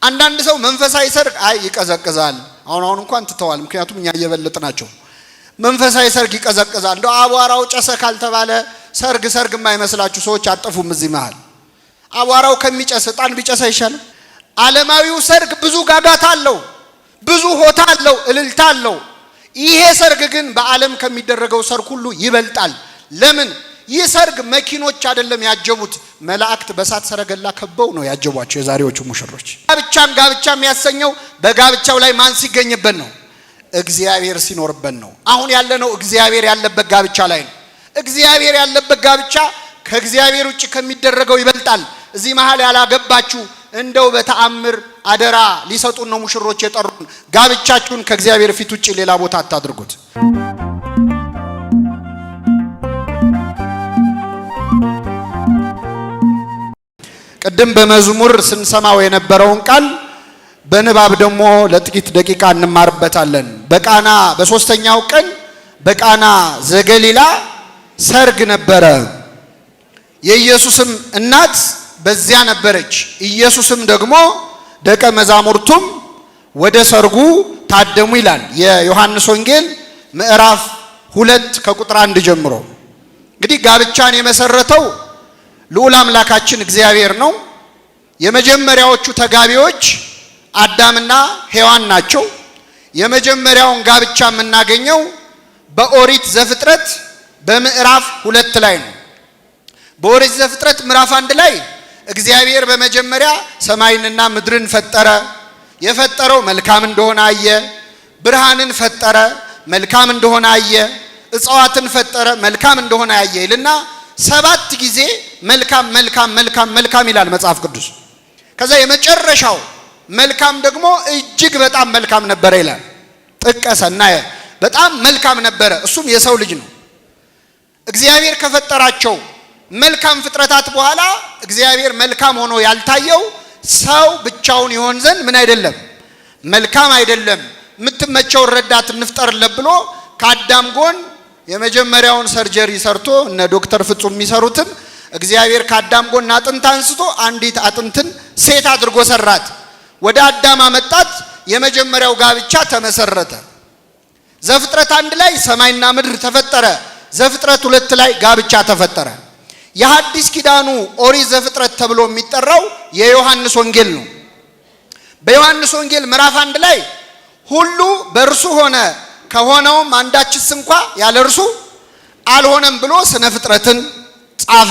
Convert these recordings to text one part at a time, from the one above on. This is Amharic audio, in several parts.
አንዳንድ ሰው መንፈሳዊ ሰርግ አይ ይቀዘቅዛል። አሁን እንኳን ትተዋል፣ ምክንያቱም እኛ እየበለጥናቸው። መንፈሳዊ ሰርግ ይቀዘቅዛል። እንደው አቧራው ጨሰ ካልተባለ ሰርግ የማይመስላችሁ ሰዎች አጠፉም እዚህ መሃል። አቧራው ከሚጨስ ዕጣን ቢጨስ አይሻልም? ዓለማዊው ሰርግ ብዙ ጋጋታ አለው፣ ብዙ ሆታ አለው፣ እልልታ አለው። ይሄ ሰርግ ግን በዓለም ከሚደረገው ሰርግ ሁሉ ይበልጣል። ለምን? ይህ ሰርግ መኪኖች አይደለም ያጀቡት፣ መላእክት በሳት ሰረገላ ከበው ነው ያጀቧቸው የዛሬዎቹ ሙሽሮች። ጋብቻ የሚያሰኘው በጋብቻው ላይ ማን ሲገኝበት ነው? እግዚአብሔር ሲኖርበት ነው። አሁን ያለነው እግዚአብሔር ያለበት ጋብቻ ላይ ነው። እግዚአብሔር ያለበት ጋብቻ ከእግዚአብሔር ውጭ ከሚደረገው ይበልጣል። እዚህ መሃል ያላገባችሁ እንደው በተአምር አደራ ሊሰጡን ነው ሙሽሮች የጠሩን። ጋብቻችሁን ከእግዚአብሔር ፊት ውጭ ሌላ ቦታ አታድርጉት። ቅድም በመዝሙር ስንሰማው የነበረውን ቃል በንባብ ደግሞ ለጥቂት ደቂቃ እንማርበታለን። በቃና በሶስተኛው ቀን በቃና ዘገሊላ ሰርግ ነበረ። የኢየሱስም እናት በዚያ ነበረች። ኢየሱስም ደግሞ ደቀ መዛሙርቱም ወደ ሰርጉ ታደሙ ይላል የዮሐንስ ወንጌል ምዕራፍ 2 ከቁጥር 1 ጀምሮ። እንግዲህ ጋብቻን የመሰረተው ልዑል አምላካችን እግዚአብሔር ነው። የመጀመሪያዎቹ ተጋቢዎች አዳምና ሔዋን ናቸው። የመጀመሪያውን ጋብቻ የምናገኘው በኦሪት ዘፍጥረት በምዕራፍ 2 ላይ ነው። በኦሪት ዘፍጥረት ምዕራፍ 1 ላይ እግዚአብሔር በመጀመሪያ ሰማይንና ምድርን ፈጠረ። የፈጠረው መልካም እንደሆነ አየ። ብርሃንን ፈጠረ፣ መልካም እንደሆነ አየ። እጽዋትን ፈጠረ፣ መልካም እንደሆነ አየ ይልና 7 ጊዜ መልካም ይላል መጽሐፍ ቅዱስ። ከዛ የመጨረሻው መልካም ደግሞ እጅግ በጣም መልካም ነበረ ይላል። ጥቀሰና በጣም መልካም ነበረ፣ እሱም የሰው ልጅ ነው። እግዚአብሔር ከፈጠራቸው መልካም ፍጥረታት በኋላ እግዚአብሔር መልካም ሆኖ ያልታየው ሰው ብቻውን ይሆን ዘንድ ምን አይደለም? መልካም አይደለም። የምትመቸውን ረዳት እንፍጠርለት ብሎ ከአዳም ጎን የመጀመሪያውን ሰርጀሪ ሰርቶ እነ ዶክተር ፍጹም የሚሰሩትን እግዚአብሔር ከአዳም ጎን አጥንት አንስቶ አንዲት አጥንትን ሴት አድርጎ ሰራት። ወደ አዳም አመጣት። የመጀመሪያው ጋብቻ ተመሰረተ። ዘፍጥረት 1 ላይ ሰማይና ምድር ተፈጠረ። ዘፍጥረት 2 ላይ ጋብቻ ተፈጠረ። የሐዲስ ኪዳኑ ኦሪት ዘፍጥረት ተብሎ የሚጠራው የዮሐንስ ወንጌል ነው። በዮሐንስ ወንጌል ምዕራፍ 1 ላይ ሁሉ በእርሱ ሆነ፣ ከሆነውም አንዳችስ እንኳ ያለ እርሱ አልሆነም ብሎ ስነ ፍጥረትን ጻፈ።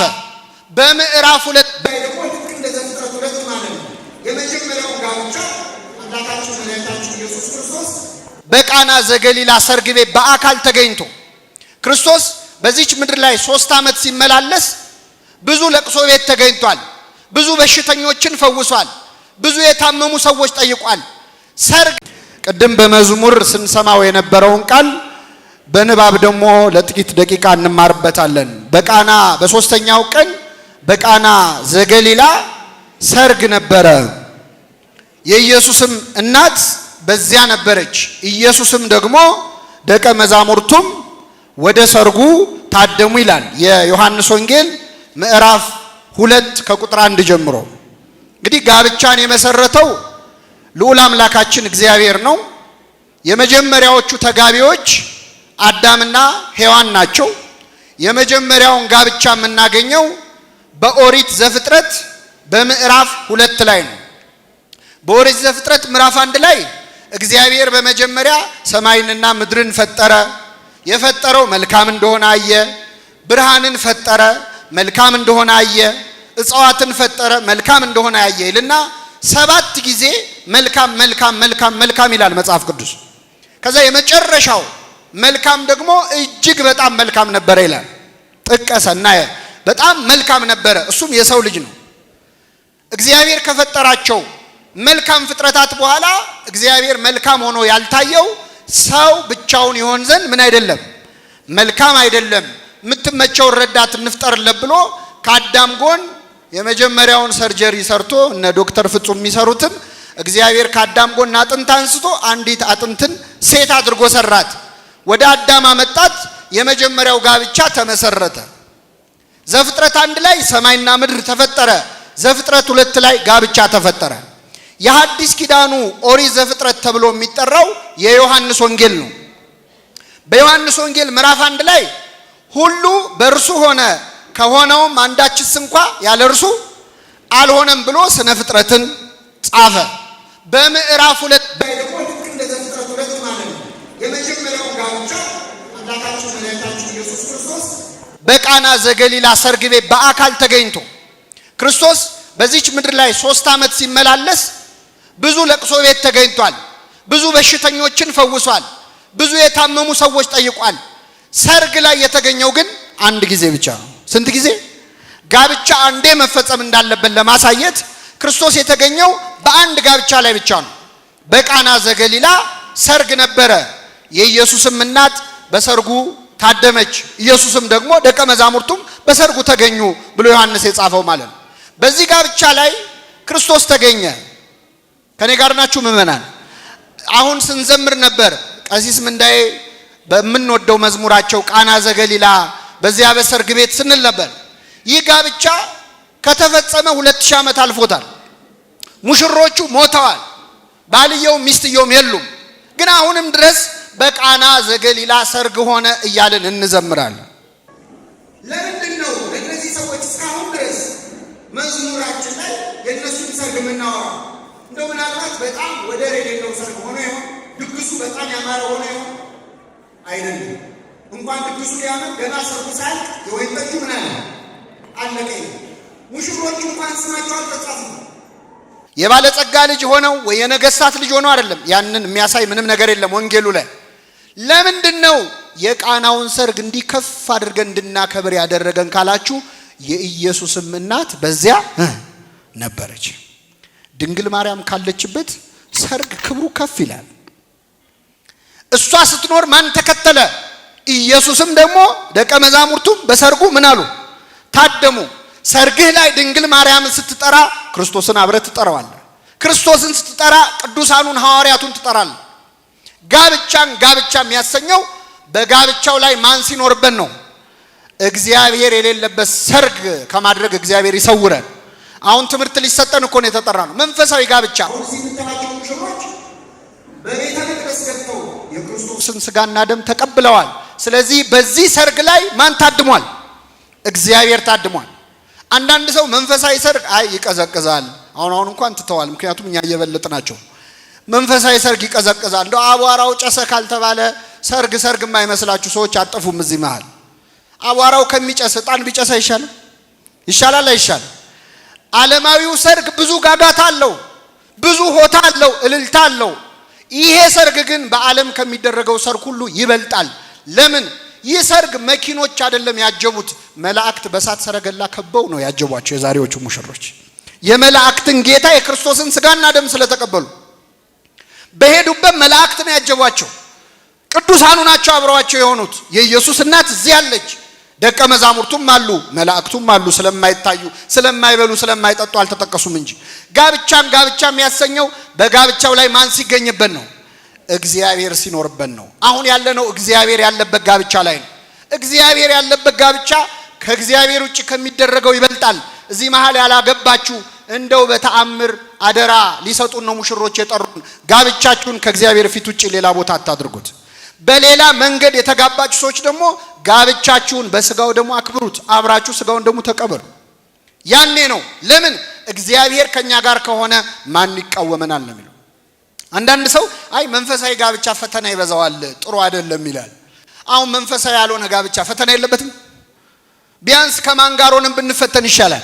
በምዕራፍ 2 ላይ ደግሞ ልክ እንደ ዘፍጥረት 2 ማለት ነው የመጀመሪያው ጋብቻ አምላካችን መድኃኒታችን ኢየሱስ ክርስቶስ በቃና ዘገሊላ ሰርግ ቤት በአካል ተገኝቶ ክርስቶስ በዚች ምድር ላይ 3 ዓመት ሲመላለስ ብዙ ለቅሶ ቤት ተገኝቷል። ብዙ በሽተኞችን ፈውሷል። ብዙ የታመሙ ሰዎች ጠይቋል። ሰርግ ቅድም በመዝሙር ስንሰማው የነበረውን ቃል በንባብ ደግሞ ለጥቂት ደቂቃ እንማርበታለን። በቃና በሶስተኛው ቀን በቃና ዘገሊላ ሰርግ ነበረ። የኢየሱስም እናት በዚያ ነበረች። ኢየሱስም ደግሞ ደቀ መዛሙርቱም ወደ ሰርጉ ታደሙ ይላል የዮሐንስ ወንጌል ምዕራፍ 2 ከቁጥር 1 ጀምሮ። እንግዲህ ጋብቻን የመሰረተው ልዑል አምላካችን እግዚአብሔር ነው። የመጀመሪያዎቹ ተጋቢዎች አዳምና ሔዋን ናቸው። የመጀመሪያውን ጋብቻ የምናገኘው በኦሪት ዘፍጥረት በምዕራፍ 2 ላይ ነው። በኦሪት ዘፍጥረት ምዕራፍ 1 ላይ እግዚአብሔር በመጀመሪያ ሰማይንና ምድርን ፈጠረ። የፈጠረው መልካም እንደሆነ አየ። ብርሃንን ፈጠረ፣ መልካም እንደሆነ አየ። እጽዋትን ፈጠረ፣ መልካም እንደሆነ አየ ይልና 7 ጊዜ መልካም ይላል መጽሐፍ ቅዱስ። ከዛ የመጨረሻው መልካም ደግሞ እጅግ በጣም መልካም ነበረ ይላል። ጥቀሰና በጣም መልካም ነበረ፣ እሱም የሰው ልጅ ነው። እግዚአብሔር ከፈጠራቸው መልካም ፍጥረታት በኋላ እግዚአብሔር መልካም ሆኖ ያልታየው ሰው ብቻውን ይሆን ዘንድ ምን አይደለም? መልካም አይደለም። የምትመቸውን ረዳት እንፍጠርለት ብሎ ከአዳም ጎን የመጀመሪያውን ሰርጀሪ ሰርቶ እነ ዶክተር ፍጹም የሚሰሩትን እግዚአብሔር ከአዳም ጎን አጥንት አንስቶ አንዲት አጥንትን ሴት አድርጎ ሰራት። ወደ አዳም አመጣት። የመጀመሪያው ጋብቻ ተመሰረተ። ዘፍጥረት 1 ላይ ሰማይና ምድር ተፈጠረ። ዘፍጥረት 2 ላይ ጋብቻ ተፈጠረ። የሐዲስ ኪዳኑ ኦሪት ዘፍጥረት ተብሎ የሚጠራው የዮሐንስ ወንጌል ነው። በዮሐንስ ወንጌል ምዕራፍ 1 ላይ ሁሉ በእርሱ ሆነ ከሆነውም አንዳችስ እንኳ ያለ እርሱ አልሆነም ብሎ ስነ ፍጥረትን ጻፈ። በምዕራፍ 2 ላይ ደግሞ ልክ እንደ ዘፍጥረት 2 ማለት ነው የመጀመሪያው ጋብቻ አምላካችን መድኃኒታችን ኢየሱስ ክርስቶስ በቃና ዘገሊላ ሰርግ ቤት በአካል ተገኝቶ ክርስቶስ በዚች ምድር ላይ 3 ዓመት ሲመላለስ ብዙ ለቅሶ ቤት ተገኝቷል። ብዙ በሽተኞችን ፈውሷል። ብዙ የታመሙ ሰዎች ጠይቋል። ሰርግ ላይ የተገኘው ግን አንድ ጊዜ ብቻ ነው። ስንት ጊዜ? ጋብቻ አንዴ መፈጸም እንዳለበት ለማሳየት ክርስቶስ የተገኘው በአንድ ጋብቻ ላይ ብቻ ነው። በቃና ዘገሊላ ሰርግ ነበረ። የኢየሱስም እናት በሰርጉ ታደመች። ኢየሱስም ደግሞ ደቀ መዛሙርቱም በሰርጉ ተገኙ ብሎ ዮሐንስ የጻፈው ማለት ነው። በዚህ ጋብቻ ላይ ክርስቶስ ተገኘ። ከኔ ጋር ናችሁ ምእመናን? አሁን ስንዘምር ነበር ቀሲስ ምንዳዬ በምንወደው መዝሙራቸው ቃና ዘገሊላ በዚያ በሰርግ ቤት ስንል ነበር። ይህ ጋብቻ ከተፈጸመ 2000 ዓመት አልፎታል። ሙሽሮቹ ሞተዋል። ባልየው ሚስትየውም የሉም። ግን አሁንም ድረስ በቃና ዘገሊላ ሰርግ ሆነ እያልን እንዘምራለን። ለምንድን ነው እነዚህ ሰዎች እስካሁን ድረስ መዝሙራችን ላይ የእነሱን ሰርግ የምናወራው? እንደው ምናልባት በጣም ወደር የሌለው ሰርግ ሆኖ ይሆን? ድግሱ በጣም ያማረ ሆኖ ይሆን? አይደለም። እንኳን ድግሱ ሊያምር ገና ሰርጉ ሳያልቅ የወይን ጠጁ ምን አለ አለቀ። ሙሽሮቹ እንኳን ስማቸው አልተጻፈም። የባለጸጋ ልጅ ሆነው ወይ የነገስታት ልጅ ሆነው አይደለም። ያንን የሚያሳይ ምንም ነገር የለም ወንጌሉ ላይ። ለምንድን ነው የቃናውን ሰርግ እንዲህ ከፍ አድርገን እንድናከብር ያደረገን ካላችሁ የኢየሱስም እናት በዚያ ነበረች። ድንግል ማርያም ካለችበት ሰርግ ክብሩ ከፍ ይላል። እሷ ስትኖር ማን ተከተለ? ኢየሱስም ደግሞ ደቀ መዛሙርቱም በሰርጉ ምን አሉ? ታደሙ። ሰርግህ ላይ ድንግል ማርያምን ስትጠራ ክርስቶስን አብረህ ትጠራዋለህ። ክርስቶስን ስትጠራ ቅዱሳኑን ሐዋርያቱን ትጠራለህ። ጋብቻን ጋብቻ የሚያሰኘው በጋብቻው ላይ ማን ሲኖርበት ነው? እግዚአብሔር የሌለበት ሰርግ ከማድረግ እግዚአብሔር ይሰውረን። አሁን ትምህርት ሊሰጠን እኮ ነው የተጠራ ነው። መንፈሳዊ ጋብቻ በቤተ መቅደስ ገብተው የክርስቶስን ስጋና ደም ተቀብለዋል። ስለዚህ በዚህ ሰርግ ላይ ማን ታድሟል? እግዚአብሔር ታድሟል። አንዳንድ ሰው መንፈሳዊ ሰርግ አይ ይቀዘቅዛል። አሁን እንኳን ትተዋል፣ ምክንያቱም እኛ እየበለጥናቸው። መንፈሳዊ ሰርግ ይቀዘቅዛል። እንደው አቧራው ጨሰ ካልተባለ ሰርግ የማይመስላችሁ ሰዎች አጠፉም። እዚህ መሃል አቧራው ከሚጨስ ዕጣን ቢጨስ አይሻልም? ይሻላል አይሻልም? ዓለማዊው ሰርግ ብዙ ጋጋታ አለው፣ ብዙ ሆታ አለው፣ እልልታ አለው። ይሄ ሰርግ ግን በዓለም ከሚደረገው ሰርግ ሁሉ ይበልጣል። ለምን? ይህ ሰርግ መኪኖች አይደለም ያጀቡት፣ መላእክት በሳት ሰረገላ ከበው ነው ያጀቧቸው። የዛሬዎቹ ሙሽሮች የመላእክትን ጌታ የክርስቶስን ስጋና ደም ስለተቀበሉ በሄዱበት መላእክት ነው ያጀቧቸው። ቅዱሳኑ ናቸው አብረዋቸው የሆኑት። የኢየሱስ እናት እዚህ ያለች፣ ደቀ መዛሙርቱም አሉ፣ መላእክቱም አሉ። ስለማይታዩ ስለማይበሉ ስለማይጠጡ አልተጠቀሱም እንጂ ጋብቻ የሚያሰኘው በጋብቻው ላይ ማን ሲገኝበት ነው? እግዚአብሔር ሲኖርበት ነው። አሁን ያለነው እግዚአብሔር ያለበት ጋብቻ ላይ ነው። እግዚአብሔር ያለበት ጋብቻ ከእግዚአብሔር ውጭ ከሚደረገው ይበልጣል። እዚህ መሃል ያላገባችሁ እንደው በተአምር አደራ ሊሰጡን ነው ሙሽሮች የጠሩን። ጋብቻችሁን ከእግዚአብሔር ፊት ውጭ ሌላ ቦታ አታድርጉት። በሌላ መንገድ የተጋባችሁ ሰዎች ደግሞ ጋብቻችሁን በስጋው ደግሞ አክብሩት። አብራችሁ ስጋውን ደግሞ ተቀበሉ። ያኔ ነው። ለምን? እግዚአብሔር ከኛ ጋር ከሆነ ማን ይቃወመናል ነው የሚለው። አንዳንድ ሰው አይ መንፈሳዊ ጋብቻ ፈተና ይበዛዋል ጥሩ አይደለም ይላል። አሁን መንፈሳዊ ያልሆነ ጋብቻ ፈተና የለበትም? ቢያንስ ከማን ጋር ሆነን ብንፈተን ይሻላል?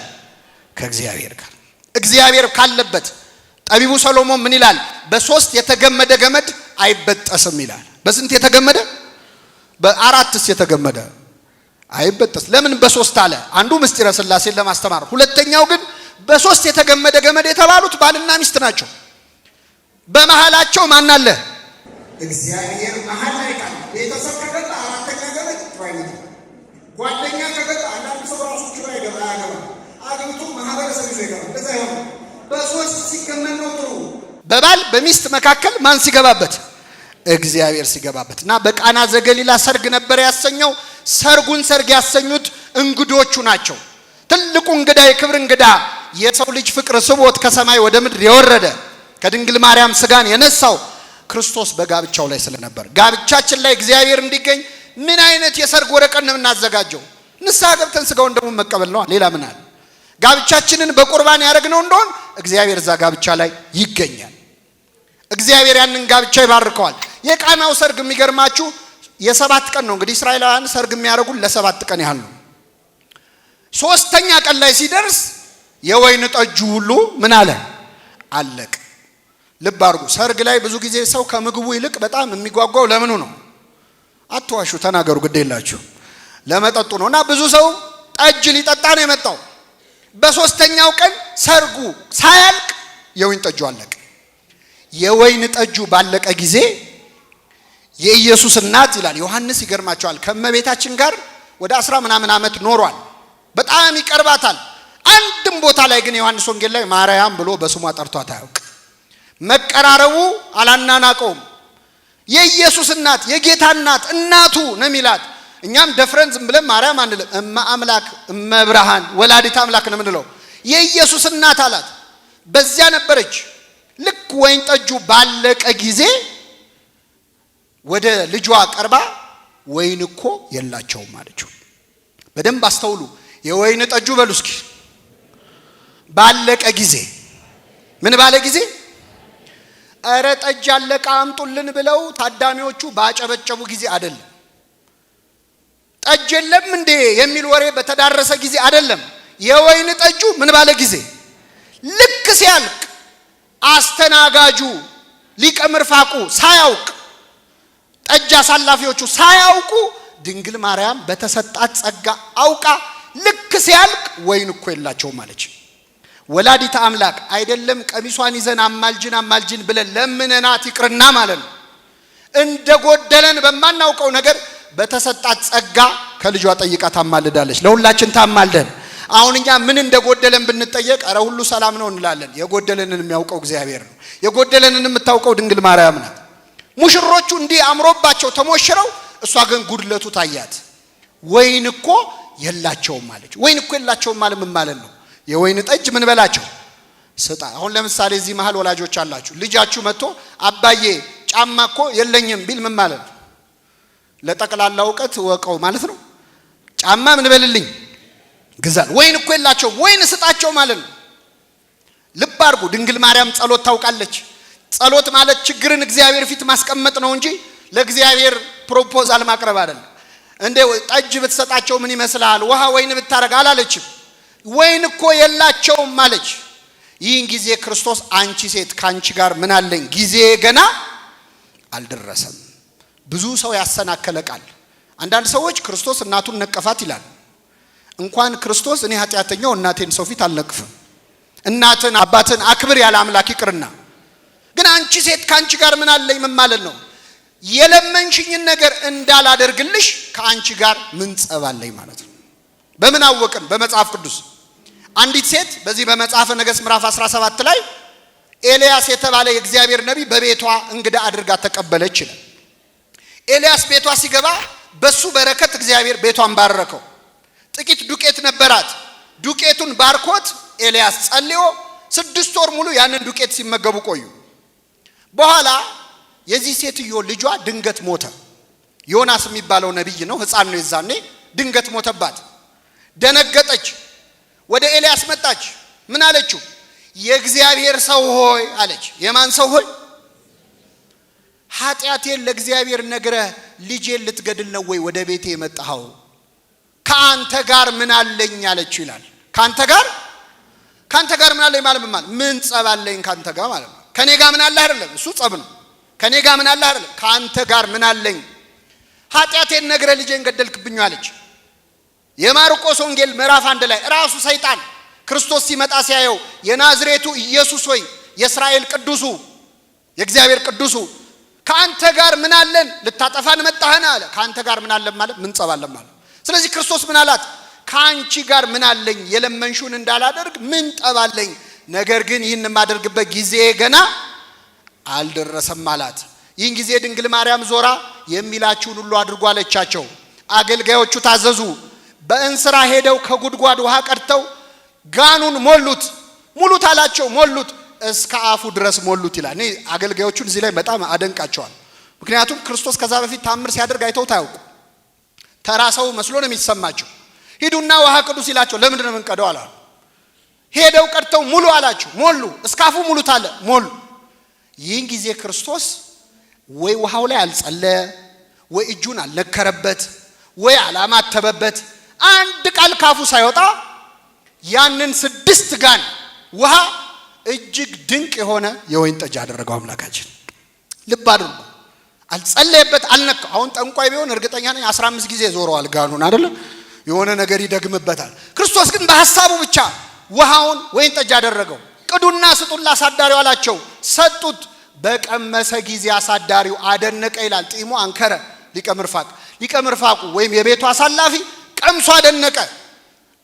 ከእግዚአብሔር ጋር። እግዚአብሔር ካለበት ጠቢቡ ሰሎሞን ምን ይላል? በሶስት የተገመደ ገመድ አይበጠስም ይላል። በስንት የተገመደ? በአራትስ የተገመደ አይበጠስ። ለምን በሶስት አለ? አንዱ ምስጢረ ሥላሴን ለማስተማር፣ ሁለተኛው ግን በሶስት የተገመደ ገመድ የተባሉት ባልና ሚስት ናቸው። በመሃላቸው ማን አለ? እግዚአብሔር መሃል ላይ ካለ ቤተሰብ ከገባ አራተኛ ገመድ ፕራይቬት ጓደኛ ከገባ አንዳንድ ሰው ራሱ ችሎ ያገባ አግብቶ ማህበረሰብ ይዞ ይገባ። እንደዛ ይሆን በሶስት ሲገመድ ነው ጥሩ። በባል በሚስት መካከል ማን ሲገባበት? እግዚአብሔር ሲገባበት። እና በቃና ዘገሊላ ሰርግ ነበር ያሰኘው። ሰርጉን ሰርግ ያሰኙት እንግዶቹ ናቸው። ትልቁ እንግዳ፣ የክብር እንግዳ፣ የሰው ልጅ ፍቅር ስቦት ከሰማይ ወደ ምድር የወረደ ከድንግል ማርያም ስጋን የነሳው ክርስቶስ በጋብቻው ላይ ስለነበር ጋብቻችን ላይ እግዚአብሔር እንዲገኝ ምን አይነት የሰርግ ወረቀት ነው እናዘጋጀው? ንስሐ ገብተን ስጋውን ደግሞ መቀበል ነው። ሌላ ምን አለ? ጋብቻችንን በቁርባን ያደረግነው እንደሆን እግዚአብሔር እዛ ጋብቻ ላይ ይገኛል። እግዚአብሔር ያንን ጋብቻ ይባርከዋል። የቃናው ሰርግ የሚገርማችሁ የ7 ቀን ነው። እንግዲህ እስራኤላውያን ሰርግ የሚያደርጉት ለ7 ቀን ያህል ነው። 3ኛ ቀን ላይ ሲደርስ የወይን ጠጁ ሁሉ ምን አለ? አለቀ። ልብ አድርጉ። ሰርግ ላይ ብዙ ጊዜ ሰው ከምግቡ ይልቅ በጣም የሚጓጓው ለምኑ ነው? አትዋሹ፣ ተናገሩ፣ ግድ የላችሁ። ለመጠጡ ነው። እና ብዙ ሰው ጠጅ ሊጠጣ ነው የመጣው። በ3ኛው ቀን ሰርጉ ሳያልቅ የወይን ጠጁ አለቀ። የወይን ጠጁ ባለቀ ጊዜ የኢየሱስ እናት ይላል ዮሐንስ ይገርማቸዋል ከመቤታችን ጋር ወደ 10 ምናምን ዓመት ኖሯል። በጣም ይቀርባታል። አንድም ቦታ ላይ ግን ዮሐንስ ወንጌል ላይ ማርያም ብሎ በስሟ ጠርቷት አያውቅ። መቀራረቡ አላናናቀውም። የኢየሱስ እናት የጌታ እናት እናቱ ነው የሚላት። እኛም ደፍረን ዝም ብለን ማርያም አንልም። እመ አምላክ እመ ብርሃን ወላዲተ አምላክ ነው የምንለው። የኢየሱስ እናት አላት። በዚያ ነበረች። ልክ ወይን ጠጁ ባለቀ ጊዜ ወደ ልጇ ቀርባ ወይን እኮ የላቸውም አለችው። በደንብ አስተውሉ። የወይን ጠጁ በሉ እስኪ ባለቀ ጊዜ ምን ባለ ጊዜ? እረ ጠጅ አለቀ አምጡልን ብለው ታዳሚዎቹ ባጨበጨቡ ጊዜ አይደለም። ጠጅ የለም እንዴ የሚል ወሬ በተዳረሰ ጊዜ አይደለም። የወይን ጠጁ ምን ባለ ጊዜ? ልክ ሲያልቅ አስተናጋጁ ሊቀ ምርፋቁ ሳያውቅ ጠጅ አሳላፊዎቹ ሳያውቁ ድንግል ማርያም በተሰጣት ጸጋ አውቃ ልክ ሲያልቅ ወይን እኮ የላቸውም አለች። ወላዲተ አምላክ አይደለም ቀሚሷን ይዘን አማልጅን ብለን ለምነናት ይቅርና ማለት ነው እንደ ጎደለን በማናውቀው ነገር በተሰጣት ጸጋ ከልጇ ጠይቃ ታማልዳለች። ለሁላችን ታማልደን። አሁን እኛ ምን እንደጎደለን ብንጠየቅ አረ ሁሉ ሰላም ነው እንላለን። የጎደለንን የሚያውቀው እግዚአብሔር ነው። የጎደለንን የምታውቀው ድንግል ማርያም ናት። ሙሽሮቹ እንዲህ አምሮባቸው ተሞሽረው እሷ ግን ጉድለቱ ታያት። ወይን እኮ የላቸውም አለች። ወይን እኮ የላቸውም ማለት ምን ማለት ነው? የወይን ጠጅ ምን በላቸው ስጣ። አሁን ለምሳሌ እዚህ መሃል ወላጆች አላችሁ። ልጃችሁ መጥቶ አባዬ ጫማ እኮ የለኝም ቢል ምን ማለት ነው? ለጠቅላላ እውቀት ወቀው ማለት ነው። ጫማ ምን በልልኝ ግዛል። ወይን እኮ የላቸውም ወይን ስጣቸው ማለት ነው። ልብ አድርጉ። ድንግል ማርያም ጸሎት ታውቃለች። ጸሎት ማለት ችግርን እግዚአብሔር ፊት ማስቀመጥ ነው እንጂ ለእግዚአብሔር ፕሮፖዛል ማቅረብ አይደለም። እንደ ጠጅ ብትሰጣቸው ምን ይመስላል? ውሃ ወይን ብታረግ አላለችም። ወይን እኮ የላቸውም ማለች። ይህን ጊዜ ክርስቶስ አንቺ ሴት ካንቺ ጋር ምን አለኝ? ጊዜ ገና አልደረሰም። ብዙ ሰው ያሰናከለ ቃል። አንዳንድ ሰዎች ክርስቶስ እናቱን ነቀፋት ይላል። እንኳን ክርስቶስ እኔ ኃጢአተኛው እናቴን ሰው ፊት አልነቅፍም። እናትን አባትን አክብር ያለ አምላክ ይቅርና ግን አንቺ ሴት ካንቺ ጋር ምን አለኝ ምን ማለት ነው? የለመንሽኝን ነገር እንዳላደርግልሽ ከአንቺ ጋር ምን ጸባለኝ ማለት ነው። በምን አወቅን? በመጽሐፍ ቅዱስ አንዲት ሴት በዚህ በመጽሐፈ ነገሥት ምዕራፍ 17 ላይ ኤልያስ የተባለ የእግዚአብሔር ነቢይ በቤቷ እንግዳ አድርጋ ተቀበለች ይላል። ኤልያስ ቤቷ ሲገባ በሱ በረከት እግዚአብሔር ቤቷን ባረከው። ጥቂት ዱቄት ነበራት። ዱቄቱን ባርኮት ኤልያስ ጸልዮ 6 ወር ሙሉ ያንን ዱቄት ሲመገቡ ቆዩ። በኋላ የዚህ ሴትዮ ልጇ ድንገት ሞተ። ዮናስ የሚባለው ነቢይ ነው፣ ሕፃን ነው። የዛኔ ድንገት ሞተባት። ደነገጠች። ወደ ኤልያስ መጣች። ምን አለችው? የእግዚአብሔር ሰው ሆይ አለች። የማን ሰው ሆይ? ኃጢአቴን ለእግዚአብሔር ነግረህ ልጄን ልትገድል ነው ወይ ወደ ቤቴ የመጣኸው? ካንተ ጋር ምን አለኝ አለችው ይላል። ካንተ ጋር ምን አለኝ ማለት ምን ጸብ አለኝ ካንተ ጋር ማለት ነው። ከኔ ጋር ምን አለ አይደለም፣ እሱ ጸብ ነው። ከኔ ጋር ምን አለ አይደለም፣ ካንተ ጋር ምን አለኝ? ኃጢአቴን ነግረህ ልጄን ገደልክብኝ አለች። የማርቆስ ወንጌል ምዕራፍ 1 ላይ ራሱ ሰይጣን ክርስቶስ ሲመጣ ሲያየው የናዝሬቱ ኢየሱስ ሆይ የእስራኤል ቅዱሱ የእግዚአብሔር ቅዱሱ ካንተ ጋር ምን አለን? ልታጠፋን መጣህና አለ። ካንተ ጋር ምን አለን ማለት ምን ጸብ አለን ማለት። ስለዚህ ክርስቶስ ምን አላት? ካንቺ ጋር ምን አለኝ? የለመንሹን እንዳላደርግ ምን ጠብ አለኝ? ነገር ግን ይህን የማደርግበት ጊዜ ገና አልደረሰም አላት። ይህን ጊዜ ድንግል ማርያም ዞራ የሚላችሁን ሁሉ አድርጉ አለቻቸው። አገልጋዮቹ ታዘዙ። በእንስራ ሄደው ከጉድጓድ ውሃ ቀድተው ጋኑን ሞሉት። ሙሉት አላቸው። ሞሉት። እስከ አፉ ድረስ ሞሉት ይላል። እኔ አገልጋዮቹን እዚህ ላይ በጣም አደንቃቸዋል። ምክንያቱም ክርስቶስ ከዛ በፊት ታምር ሲያደርግ አይተው ታያውቁ። ተራ ሰው መስሎ ነው የሚሰማቸው። ሂዱና ውሃ ቅዱ ሲላቸው ለምንድን ነው የምንቀደው አላሉ። ሄደው ቀድተው ሙሉ አላቸው። ሞሉ። እስከ አፉ ሙሉት አለ። ሞሉ። ይህን ጊዜ ክርስቶስ ወይ ውሃው ላይ አልጸለየ፣ ወይ እጁን አልነከረበት፣ ወይ አላማተበበት። አንድ ቃል ካፉ ሳይወጣ ያንን 6 ጋን ውሃ እጅግ ድንቅ የሆነ የወይን ጠጅ አደረገው አምላካችን። ልብ አድርጉ። አልጸለየበት፣ አልነካው። አሁን ጠንቋይ ቢሆን እርግጠኛ ነኝ 15 ጊዜ ዞረዋል ጋኑን አይደል? የሆነ ነገር ይደግምበታል። ክርስቶስ ግን በሐሳቡ ብቻ ውሃውን ወይን ጠጅ አደረገው። ቅዱና ስጡን ለአሳዳሪው አላቸው። ሰጡት። በቀመሰ ጊዜ አሳዳሪው አደነቀ ይላል። ጢሙ አንከረ ሊቀ ምርፋቁ ወይም የቤቱ አሳላፊ ቀምሶ አደነቀ።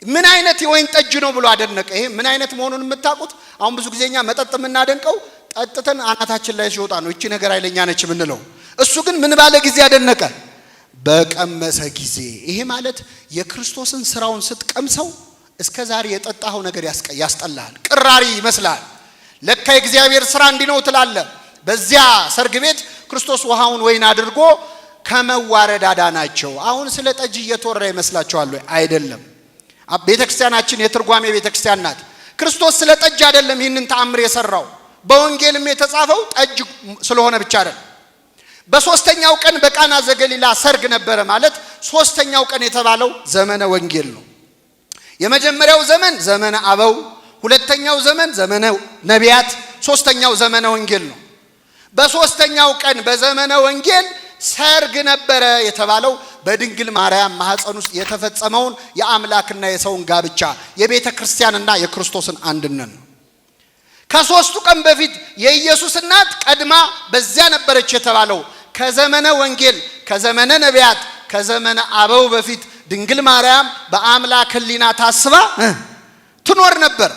ምን አይነት የወይን ጠጅ ነው ብሎ አደነቀ። ይሄ ምን አይነት መሆኑን የምታውቁት አሁን ብዙ ጊዜኛ መጠጥ የምናደንቀው ጠጥተን አናታችን ላይ ሲወጣ ነው። እቺ ነገር አይለኛ ነች የምንለው። እሱ ግን ምን ባለ ጊዜ አደነቀ? በቀመሰ ጊዜ። ይሄ ማለት የክርስቶስን ስራውን ስትቀምሰው እስከ ዛሬ የጠጣኸው ነገር ያስጠላል፣ ቅራሪ ይመስላል። ለካ የእግዚአብሔር ስራ እንዲህ ነው ትላለህ። በዚያ ሰርግ ቤት ክርስቶስ ውሃውን ወይን አድርጎ ከመዋረድ አዳናቸው። አሁን ስለ ጠጅ እየተወራ ይመስላችኋል ወይ? አይደለም። ቤተክርስቲያናችን የትርጓሜ ቤተክርስቲያን ናት። ክርስቶስ ስለ ጠጅ አይደለም ይህንን ተአምር የሰራው። በወንጌልም የተጻፈው ጠጅ ስለሆነ ብቻ አይደለም። በሶስተኛው ቀን በቃና ዘገሊላ ሰርግ ነበረ ማለት ሶስተኛው ቀን የተባለው ዘመነ ወንጌል ነው። የመጀመሪያው ዘመን ዘመነ አበው፣ ሁለተኛው ዘመን ዘመነ ነቢያት፣ ሶስተኛው ዘመነ ወንጌል ነው። በሶስተኛው ቀን በዘመነ ወንጌል ሰርግ ነበረ የተባለው በድንግል ማርያም ማህፀን ውስጥ የተፈጸመውን የአምላክና የሰውን ጋብቻ የቤተ ክርስቲያንና የክርስቶስን አንድነት ነው። ከሶስቱ ቀን በፊት የኢየሱስ እናት ቀድማ በዚያ ነበረች የተባለው ከዘመነ ወንጌል፣ ከዘመነ ነቢያት፣ ከዘመነ አበው በፊት ድንግል ማርያም በአምላክ ሕሊና ታስባ ትኖር ነበር።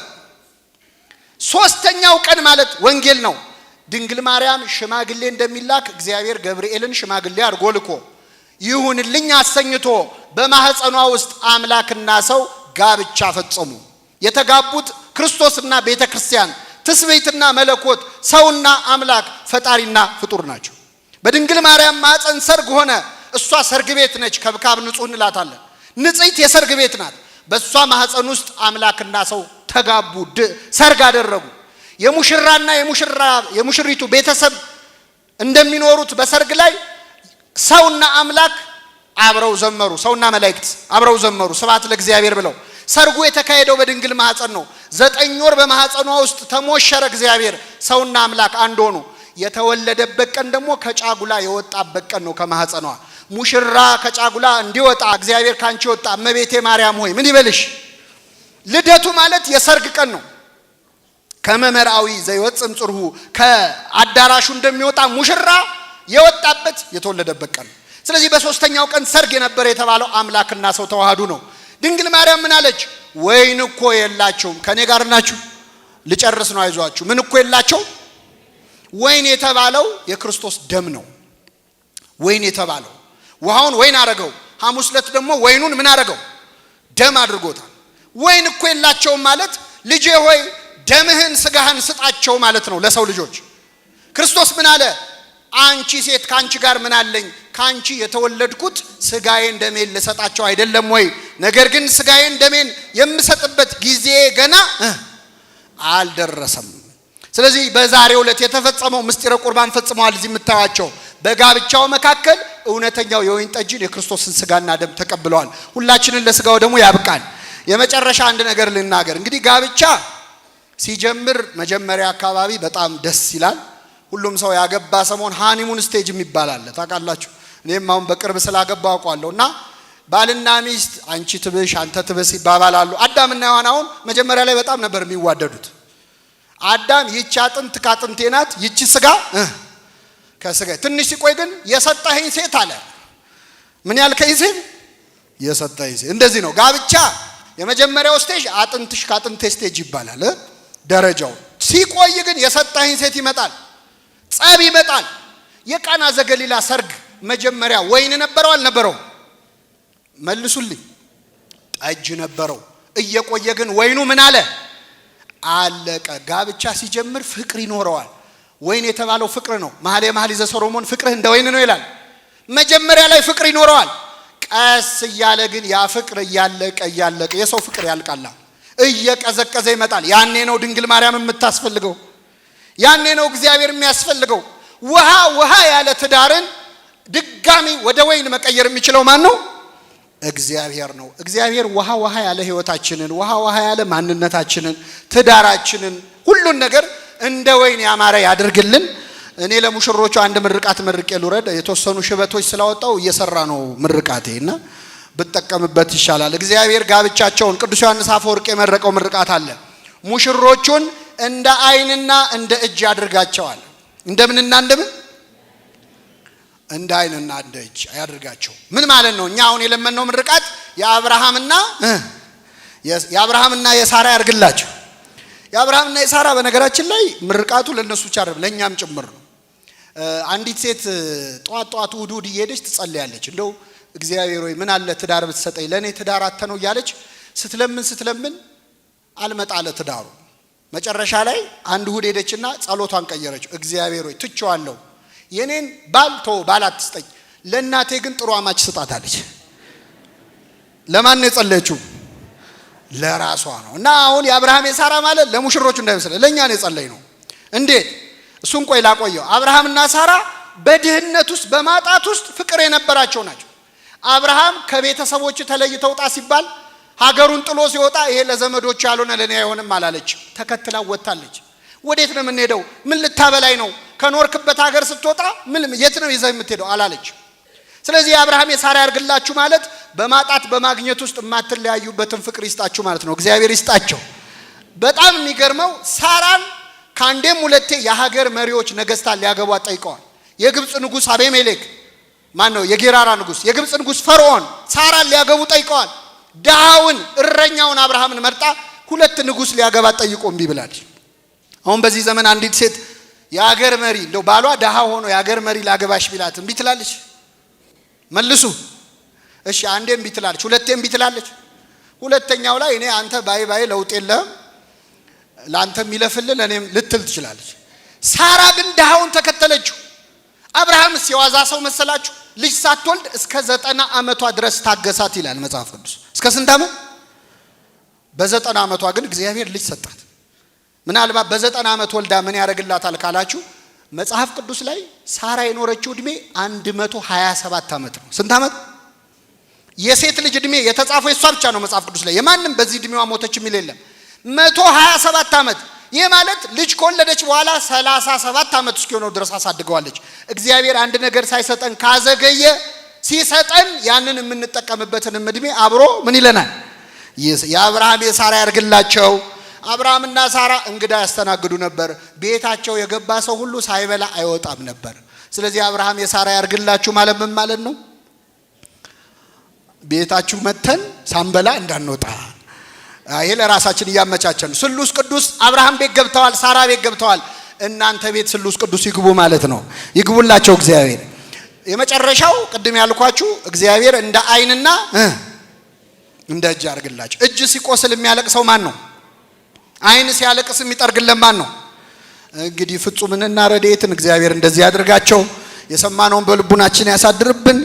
ሶስተኛው ቀን ማለት ወንጌል ነው። ድንግል ማርያም ሽማግሌ እንደሚላክ እግዚአብሔር ገብርኤልን ሽማግሌ አድርጎ ልኮ ይሁንልኝ አሰኝቶ በማህፀኗ ውስጥ አምላክና ሰው ጋብቻ ፈጸሙ። የተጋቡት ክርስቶስና ቤተ ክርስቲያን፣ ትስብእትና መለኮት፣ ሰውና አምላክ፣ ፈጣሪና ፍጡር ናቸው። በድንግል ማርያም ማህፀን ሰርግ ሆነ። እሷ ሰርግ ቤት ነች። ከብካብ ንጹህ እንላታለን። ንጽሕት የሰርግ ቤት ናት። በእሷ ማህፀን ውስጥ አምላክና ሰው ተጋቡ፣ ሰርግ አደረጉ። የሙሽራና የሙሽሪቱ ቤተሰብ እንደሚኖሩት በሰርግ ላይ ሰውና አምላክ አብረው ዘመሩ። ሰውና መላእክት አብረው ዘመሩ ስብሐት ለእግዚአብሔር ብለው። ሰርጉ የተካሄደው በድንግል ማህፀን ነው። 9 ወር በማህፀኗ ውስጥ ተሞሸረ እግዚአብሔር። ሰውና አምላክ አንድ ሆኑ። የተወለደበት ቀን ደግሞ ከጫጉላ የወጣበት ቀን ነው። ከማህፀኗ ሙሽራ ከጫጉላ እንዲወጣ እግዚአብሔር ካንቺ ወጣ እመቤቴ ማርያም ሆይ ምን ይበልሽ። ልደቱ ማለት የሰርግ ቀን ነው። ከመመራዊ ዘይወፅም ጽርሁ ከአዳራሹ እንደሚወጣ ሙሽራ የወጣበት የተወለደበት ቀን። ስለዚህ በሶስተኛው ቀን ሰርግ የነበረ የተባለው አምላክና ሰው ተዋሃዱ ነው። ድንግል ማርያም ምን አለች? ወይን እኮ የላቸውም። ከኔ ጋር ናችሁ? ልጨርስ ነው አይዟችሁ። ምን እኮ የላቸው? ወይን የተባለው የክርስቶስ ደም ነው። ወይን የተባለው ውሃውን ወይን አረገው። ሐሙስ ዕለት ደግሞ ወይኑን ምን አረገው? ደም አድርጎታል። ወይን እኮ የላቸውም ማለት ልጄ ሆይ ደምህን ስጋህን ስጣቸው ማለት ነው ለሰው ልጆች። ክርስቶስ ምን አለ? አንቺ ሴት ካንቺ ጋር ምን አለኝ? ካንቺ የተወለድኩት ስጋዬን ደሜን ልሰጣቸው አይደለም ወይ? ነገር ግን ስጋዬን ደሜን የምሰጥበት ጊዜ ገና አልደረሰም። ስለዚህ በዛሬው ዕለት የተፈጸመው ምስጢረ ቁርባን ፈጽመዋል። እዚህ የምታዩቸው በጋብቻው መካከል እውነተኛው የወይን ጠጅን የክርስቶስን ስጋና ደም ተቀብለዋል። ሁላችንን ለስጋው ደግሞ ያብቃል። የመጨረሻ አንድ ነገር ልናገር። እንግዲህ ጋብቻ ሲጀምር መጀመሪያ አካባቢ በጣም ደስ ይላል። ሁሉም ሰው ያገባ ሰሞን ሃኒሙን ስቴጅ የሚባል አለ ታውቃላችሁ። እኔም አሁን በቅርብ ስላገባው አውቃለሁ። እና ባልና ሚስት አንቺ ትብሽ አንተ ትብስ ይባባላሉ። አዳምና ሔዋን አሁን መጀመሪያ ላይ በጣም ነበር የሚዋደዱት። አዳም ይቺ አጥንት ካጥንቴ ናት፣ ይቺ ስጋ ከስጋ። ትንሽ ሲቆይ ግን የሰጠኸኝ ሴት አለ። ምን ያልከኝ ሴት? የሰጠኸኝ ሴት። እንደዚህ ነው ጋብቻ። የመጀመሪያው ስቴጅ አጥንትሽ ካጥንቴ ስቴጅ ይባላል ደረጃው። ሲቆይ ግን የሰጠኸኝ ሴት ይመጣል፣ ጸብ ይመጣል። የቃና ዘገሊላ ሰርግ መጀመሪያ ወይን ነበረው አልነበረው? መልሱልኝ። ጠጅ ነበረው። እየቆየ ግን ወይኑ ምን አለ? አለቀ። ጋብቻ ሲጀምር ፍቅር ይኖረዋል። ወይን የተባለው ፍቅር ነው። መኃልየ ዘሰሎሞን ፍቅርህ እንደ ወይን ነው ይላል። መጀመሪያ ላይ ፍቅር ይኖረዋል። ቀስ እያለ ግን ያ ፍቅር እያለቀ የሰው ፍቅር ያልቃል፣ እየቀዘቀዘ ይመጣል። ያኔ ነው ድንግል ማርያም የምታስፈልገው። ያኔ ነው እግዚአብሔር የሚያስፈልገው። ውሃ ያለ ትዳርን ድጋሚ ወደ ወይን መቀየር የሚችለው ማን ነው? እግዚአብሔር ነው። እግዚአብሔር ውሃ ያለ ህይወታችንን፣ ውሃ ያለ ማንነታችንን፣ ትዳራችንን፣ ሁሉን ነገር እንደ ወይን ያማረ ያድርግልን። እኔ ለሙሽሮቹ አንድ ምርቃት መርቄ ልውረድ። የተወሰኑ ሽበቶች ስላወጣው እየሰራ ነው ምርቃቴና ብትጠቀምበት ይሻላል። እግዚአብሔር ጋብቻቸውን ቅዱስ ዮሐንስ አፈወርቅ የመረቀው ምርቃት አለ። ሙሽሮቹን እንደ አይንና እንደ እጅ ያድርጋቸዋል። እንደምንና እንደምን? እንደ አይንና እንደ እጅ ያድርጋቸው። ምን ማለት ነው? እኛ አሁን የለመነው ምርቃት የአብርሃምና የሳራ ያድርግላቸው። የአብርሃምና የሳራ በነገራችን ላይ ምርቃቱ ለነሱ ብቻ አይደለም ለኛም ጭምር ነው። አንዲት ሴት ጧት እሑድ እየሄደች ትጸልያለች። እንደው እግዚአብሔር ሆይ ምን አለ ትዳር ብትሰጠኝ፣ ለኔ ትዳር አተ ነው እያለች ስትለምን አልመጣለ ትዳሩ። መጨረሻ ላይ አንድ እሑድ ሄደችና ጸሎቷን ቀየረች። እግዚአብሔር ሆይ ትቼዋለሁ፣ የኔን ባል አትስጠኝ፣ ለእናቴ ግን ጥሩ አማች ስጣታለች። ለማን ነው የጸለየችው? ለራሷ ነው። እና አሁን የአብርሃም የሳራ ማለት ለሙሽሮቹ እንዳይመስል ለኛ ነው የጸለይ ነው። እንዴት? እሱን ቆይ ላቆየው። አብርሃምና ሳራ በድህነት ውስጥ በማጣት ውስጥ ፍቅር የነበራቸው ናቸው። አብርሃም ከቤተሰቦች ተለይተው ውጣ ሲባል ሀገሩን ጥሎ ሲወጣ ይሄ ለዘመዶች ያልሆነ ለኔ አይሆንም አላለች። ተከትላ ወጣለች። ወዴት ነው የምንሄደው? ምን ልታበላይ ነው? ከኖርክበት ሀገር ስትወጣ የት ነው ይዘህ የምትሄደው አላለች። ስለዚህ አብርሃም የሳራ ያርግላችሁ ማለት በማጣት በማግኘት ውስጥ የማትለያዩበትን ፍቅር ይስጣችሁ ማለት ነው። እግዚአብሔር ይስጣቸው። በጣም የሚገርመው ሳራን ካንዴም ሁለቴ የሀገር መሪዎች ነገስታት ሊያገቧት ጠይቀዋል። የግብጽ ንጉስ አቤሜሌክ ማነው? የጌራራ ንጉስ፣ የግብጽ ንጉስ ፈርዖን ሳራን ሊያገቡ ጠይቀዋል። ዳውን እረኛውን አብርሃምን መርጣ ሁለት ንጉስ ሊያገባት ጠይቆ እምቢ ብላለች። አሁን በዚህ ዘመን አንዲት ሴት የሀገር መሪ እንደው ባሏ ዳሃ ሆኖ የሀገር መሪ ላገባሽ ቢላት እምቢ ትላለች? መልሱ እሺ። አንዴ እምቢ ትላለች፣ ሁለቴ እምቢ ትላለች። ሁለተኛው ላይ እኔ አንተ ባይ ለውጥ የለህም ላንተ የሚለፍልህ ለኔም ልትል ትችላለች። ሳራ ግን ዳሃውን ተከተለችው። አብርሃምስ የዋዛ ሰው መሰላችሁ? ልጅ ሳትወልድ እስከ 90 ዓመቷ ድረስ ታገሳት ይላል መጽሐፍ ቅዱስ። እስከ ስንት ዓመት? በ90 ዓመቷ ግን እግዚአብሔር ልጅ ሰጣት። ምናልባት በ90 ዓመት ወልዳ ምን ያደርግላታል ካላችሁ መጽሐፍ ቅዱስ ላይ ሳራ የኖረችው እድሜ 127 ዓመት ነው። ስንት ዓመት? የሴት ልጅ እድሜ የተጻፈው የሷ ብቻ ነው መጽሐፍ ቅዱስ ላይ። የማንም በዚህ እድሜዋ ሞተች የሚል የለም። 127 ዓመት። ይህ ማለት ልጅ ከወለደች በኋላ 37 ዓመት እስኪሆነው ድረስ አሳድገዋለች። እግዚአብሔር አንድ ነገር ሳይሰጠን ካዘገየ ሲሰጠን ያንን የምንጠቀምበትን እድሜ አብሮ ምን ይለናል? የአብርሃም የሳራ ያርግላቸው። አብርሃምና ሳራ እንግዳ ያስተናግዱ ነበር። ቤታቸው የገባ ሰው ሁሉ ሳይበላ አይወጣም ነበር። ስለዚህ አብርሃም የሳራ ያርግላችሁ ማለት ምን ማለት ነው? ቤታችሁ መተን ሳንበላ እንዳንወጣ። ይሄ ለራሳችን እያመቻቸን ስሉስ ቅዱስ አብርሃም ቤት ገብተዋል፣ ሳራ ቤት ገብተዋል። እናንተ ቤት ስሉስ ቅዱስ ይግቡ ማለት ነው። ይግቡላቸው እግዚአብሔር። የመጨረሻው ቅድም ያልኳችሁ እግዚአብሔር እንደ አይንና እንደ እጅ ያርግላችሁ። እጅ ሲቆስል የሚያለቅሰው ማን ነው? አይን ሲያለቅስ የሚጠርግልን ማን ነው? እንግዲህ ፍጹምንና ረድኤትን እግዚአብሔር እንደዚህ ያድርጋቸው። የሰማነውን በልቡናችን ያሳድርብን።